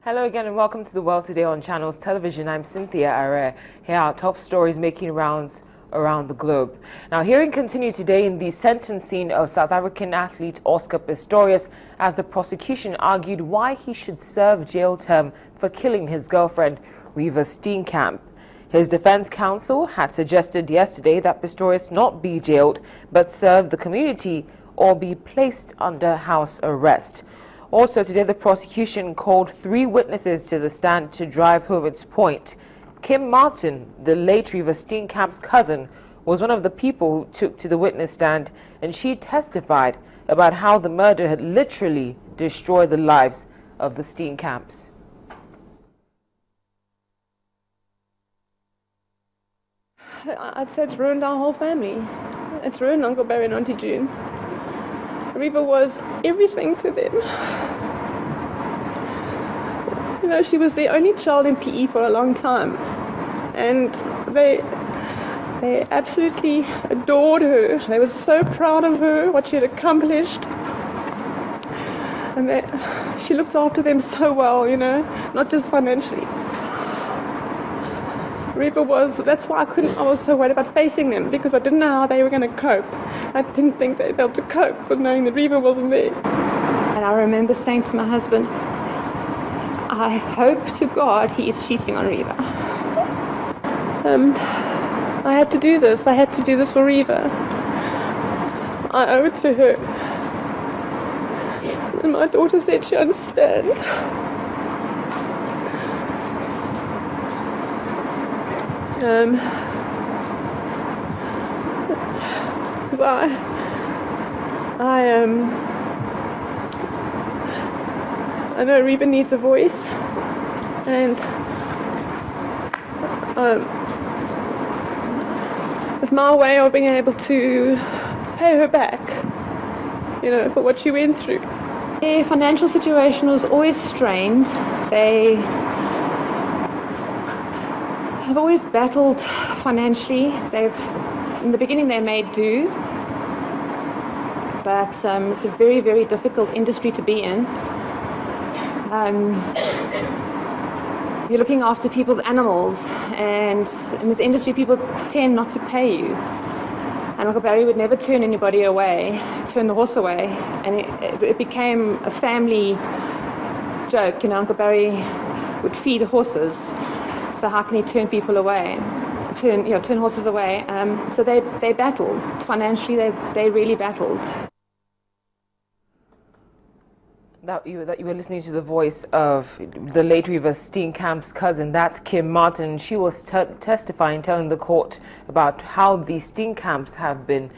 Hello again and welcome to The World Today on Channels Television. I'm Cynthia Are. Here are top stories making rounds around the globe. Now, hearing continued today in the sentencing of South African athlete Oscar Pistorius as the prosecution argued why he should serve jail term for killing his girlfriend, Reeva Steenkamp. His defense counsel had suggested yesterday that Pistorius not be jailed but serve the community or be placed under house arrest. Also today, the prosecution called 3 witnesses to the stand to drive home its point. Kim Martin, the late Reeva Steenkamp's cousin, was one of the people who took to the witness stand, and she testified about how the murder had literally destroyed the lives of the Steenkamps. I'd say it's ruined our whole family. It's ruined Uncle Barry and Auntie June. Reeva was everything to them. You know, she was the only child in PE for a long time. And they absolutely adored her. They were so proud of her, what she had accomplished. And she looked after them so well, you know, not just financially. That's why I was so worried about facing them, because I didn't know how they were going to cope. I didn't think they'd be able to cope with knowing that Reeva wasn't there. And I remember saying to my husband, I hope to God he is cheating on Reeva. I had to do this. I had to do this for Reeva. I owe it to her. And my daughter said she understands. Because I know Reeva needs a voice, and it's my way of being able to pay her back, you know, for what she went through. Their financial situation was always strained. They have always battled financially. In the beginning they made do, but it's a very, very difficult industry to be in. You're looking after people's animals, and in this industry people tend not to pay you. And Uncle Barry would never turn anybody away, turn the horse away, and it became a family joke. You know, Uncle Barry would feed horses. So how can he turn people away? Turn horses away. So they battled financially. They really battled. That you were listening to the voice of the late Reeva Steenkamp's cousin. That's Kim Martin. She was testifying, telling the court about how the Steenkamps have been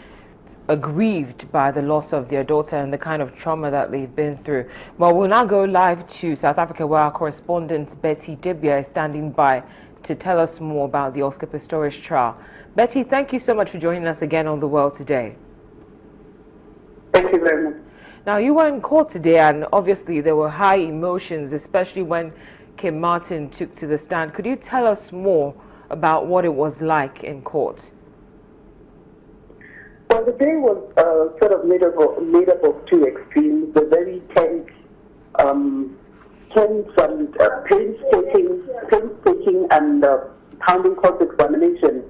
aggrieved by the loss of their daughter and the kind of trauma that they've been through. Well, we'll now go live to South Africa, where our correspondent Betty Dibia is standing by to tell us more about the Oscar Pistorius trial. Betty, thank you so much for joining us again on The World Today. Thank you very much. Now, you were in court today, and obviously there were high emotions, especially when Kim Martin took to the stand. Could you tell us more about what it was like in court? Well, the day was sort of made up of 2 extremes: the very tense and painstaking and pounding cross-examination,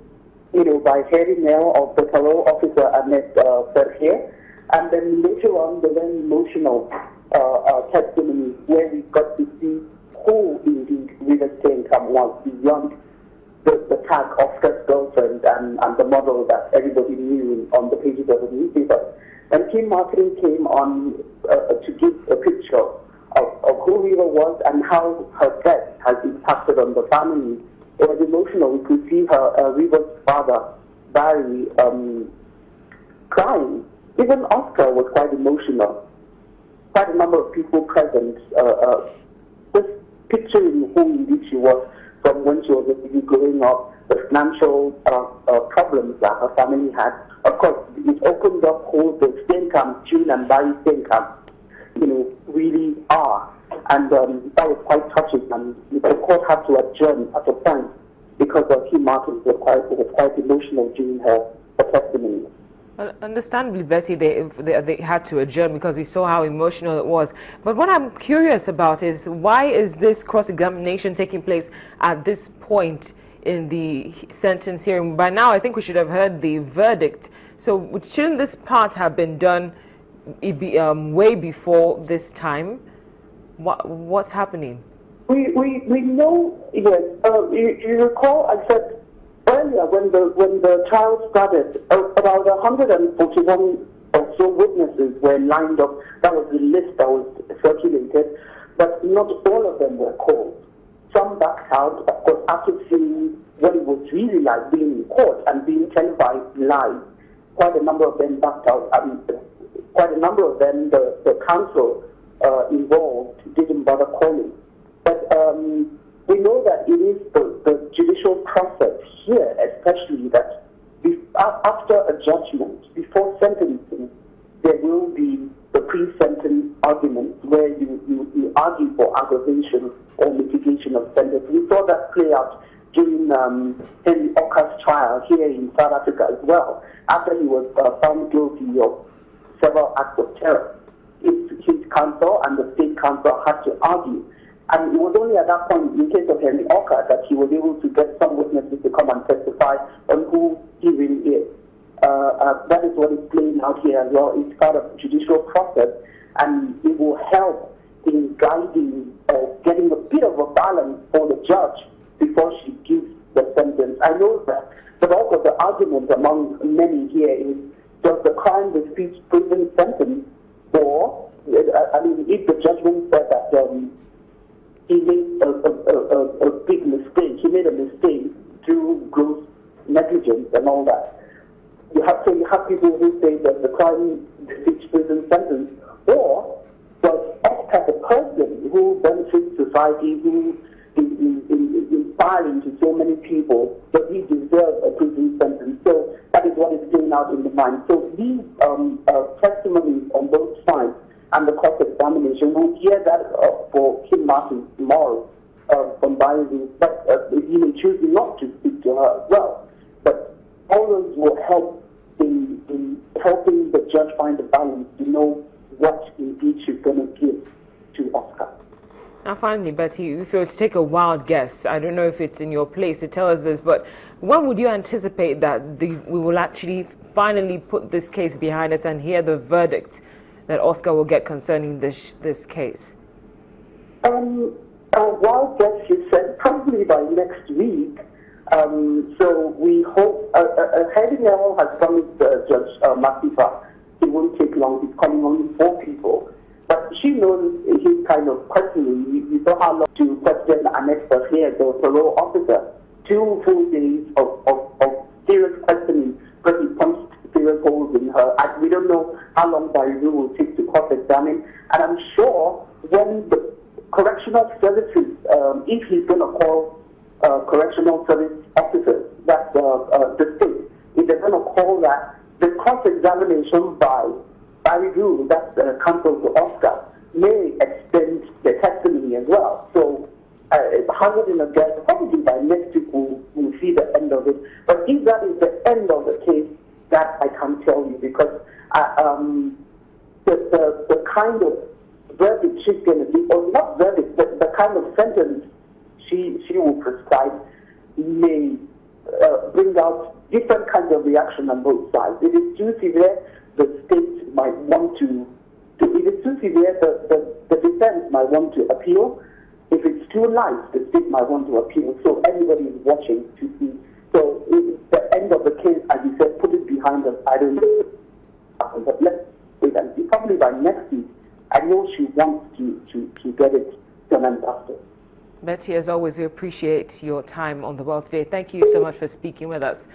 you know, by Harry Nell of the parole officer Annette Verheer, and then later on the very emotional testimony where we got to see who indeed Reeva Steenkamp was beyond the tag Oscar's girlfriend and the model that everybody knew on the pages of the newspaper. And Kim Martin came on to give a picture of who Reeva was and how her death has impacted on the family. It was emotional. We could see Reeva's father, Barry, crying. Even Oscar was quite emotional. Quite a number of people present, just picturing who indeed she was from when she was a baby growing up, the financial problems that her family had. Of course, it opened up who the Steenkamp, June and Barry Steenkamp, you know, really are. And that was quite touching. And the court had to adjourn at a point because Kim Martin was quite emotional during her testimony. Understandably, Betty, they had to adjourn because we saw how emotional it was. But what I'm curious about is why is this cross-examination taking place at this point in the sentence hearing? By now, I think we should have heard the verdict. So shouldn't this part have been done way before this time? What's happening? We know, yes. You recall I said earlier when the trial started, about 141 or so witnesses were lined up. That was the list that was circulated, but not all of them were called. Some backed out, of course, after seeing what it was really like being in court and being televised live. Quite a number of them backed out. Quite a number of them, the counsel involved didn't bother calling. But we know that it is the judicial process here, especially that after a judgment, before sentencing, there will be the pre-sentence argument where you argue for aggravation or mitigation of sentence. We saw that play out during Henry Oka's trial here in South Africa as well, after he was found guilty of several acts of terror. His counsel and the state counsel had to argue. And it was only at that point, in case of Henry Oka, that he was able to get some witnesses to come and testify on who he really is. That is what is playing out here as well. It's part of the judicial process, and it will help in guiding or getting a bit of a balance for the judge before she gives the sentence. I know that the bulk of the argument among many here is, does the crime defeat prison sentence, or, I mean, if the judgment said that he made a big mistake. He made a mistake through gross negligence and all that. You have people who say that the crime defeats prison sentence, or does Oscar, the person who benefits society, who is inspiring to so many people, does he deserve a prison sentence? So that is what is playing out in the mind. So these testimonies on both sides and the cross-examination, we'll hear that for Kim Martin tomorrow from Bayou, but he may choose not to speak to her as well. But all those will help in helping the judge find the balance to know what indeed she's going to give to Oscar. Now finally, Betty, if you were to take a wild guess, I don't know if it's in your place to tell us this, but when would you anticipate that we will actually finally put this case behind us and hear the verdict that Oscar will get concerning this case? Wild guess, you said, probably by next week. So we hope, Heidi Merrill has promised Judge Masifa it won't take long. He's calling only 4 people. But she knows he's kind of questioning. You saw how long to question Annette Berger, the parole officer. 2 full days of serious questioning, because he punched serious holes in her. And we don't know how long Bayou will take to cross-examine. And I'm sure when the correctional services, if he's going to call correctional service officers, that's the state, if they're going to call that, the cross-examination by Bayou, that's counsel to Oscar, may extend the testimony as well. So, hazarding a guess, probably by next week we'll see the end of it. But if that is the end of the case, that I can't tell you, because the kind of verdict she's going to give, or not verdict, but the kind of sentence she will prescribe may bring out different kinds of reaction on both sides. If it's too severe, the state might want to if it's too severe, the defense might want to appeal. If it's too light, the state might want to appeal. So everybody is watching to see. So the end of the case, as you said, put it behind us. I don't know. But let's wait and see. Probably by next week, I know she wants to get it done and dusted. Betty, as always, we appreciate your time on The World Today. Thank you so much for speaking with us.